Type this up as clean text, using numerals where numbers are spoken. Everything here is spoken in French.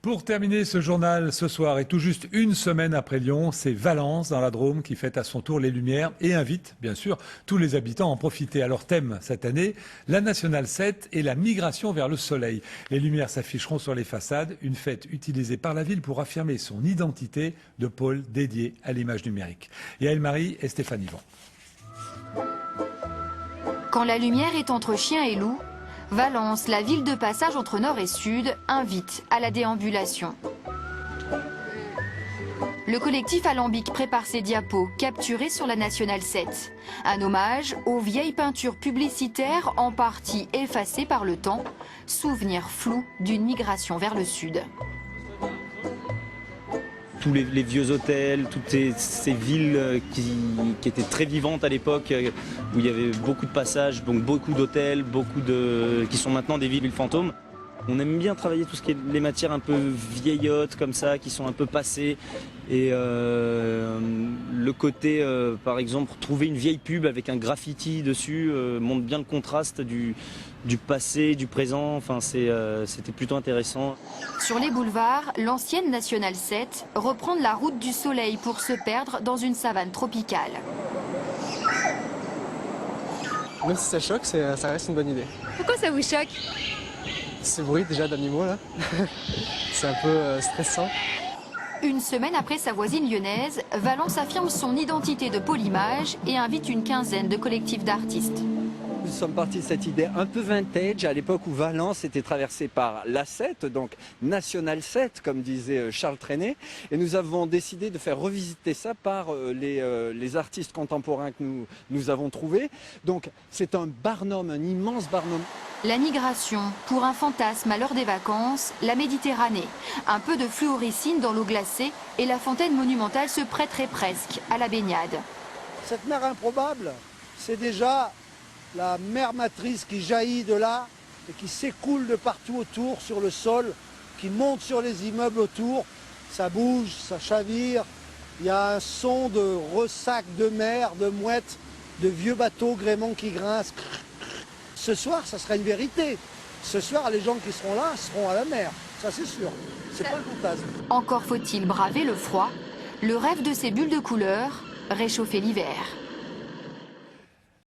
Pour terminer ce journal ce soir et tout juste une semaine après Lyon, c'est Valence dans la Drôme qui fête à son tour les Lumières et invite bien sûr tous les habitants à en profiter. À leur thème cette année, la Nationale 7 et la migration vers le soleil. Les Lumières s'afficheront sur les façades, une fête utilisée par la ville pour affirmer son identité de pôle dédié à l'image numérique. Yaël Marie et Stéphanie Van. Quand la lumière est entre chien et loup, Valence, la ville de passage entre nord et sud, invite à la déambulation. Le collectif Alambic prépare ses diapos capturés sur la Nationale 7. Un hommage aux vieilles peintures publicitaires en partie effacées par le temps, souvenir flou d'une migration vers le sud. Tous les vieux hôtels, toutes ces villes qui étaient très vivantes à l'époque, où il y avait beaucoup de passages, donc beaucoup d'hôtels, qui sont maintenant des villes fantômes. On aime bien travailler tout ce qui est les matières un peu vieillottes comme ça, qui sont un peu passées. Et le côté, par exemple, trouver une vieille pub avec un graffiti dessus montre bien le contraste du passé, du présent. Enfin, c'était plutôt intéressant. Sur les boulevards, l'ancienne Nationale 7 reprend la route du soleil pour se perdre dans une savane tropicale. Même si ça choque, ça reste une bonne idée. Pourquoi ça vous choque? Ces bruits déjà d'animaux là, c'est un peu stressant. Une semaine après sa voisine lyonnaise, Valence affirme son identité de pôle image et invite une quinzaine de collectifs d'artistes. Nous sommes partis de cette idée un peu vintage à l'époque où Valence était traversée par la 7, donc Nationale 7 comme disait Charles Trenet, et nous avons décidé de faire revisiter ça par les artistes contemporains que nous avons trouvés. Donc c'est un Barnum, un immense Barnum. La migration, pour un fantasme à l'heure des vacances, la Méditerranée. Un peu de fluoricine dans l'eau glacée et la fontaine monumentale se prêterait presque à la baignade. Cette mer improbable, c'est déjà la mer matrice qui jaillit de là et qui s'écoule de partout autour sur le sol, qui monte sur les immeubles autour. Ça bouge, ça chavire, il y a un son de ressac de mer, de mouettes, de vieux bateaux gréments qui grincent. Ce soir, ça sera une vérité. Ce soir, les gens qui seront là seront à la mer, ça c'est sûr. C'est pas un fantasme. Encore faut-il braver le froid, le rêve de ces bulles de couleur, réchauffer l'hiver.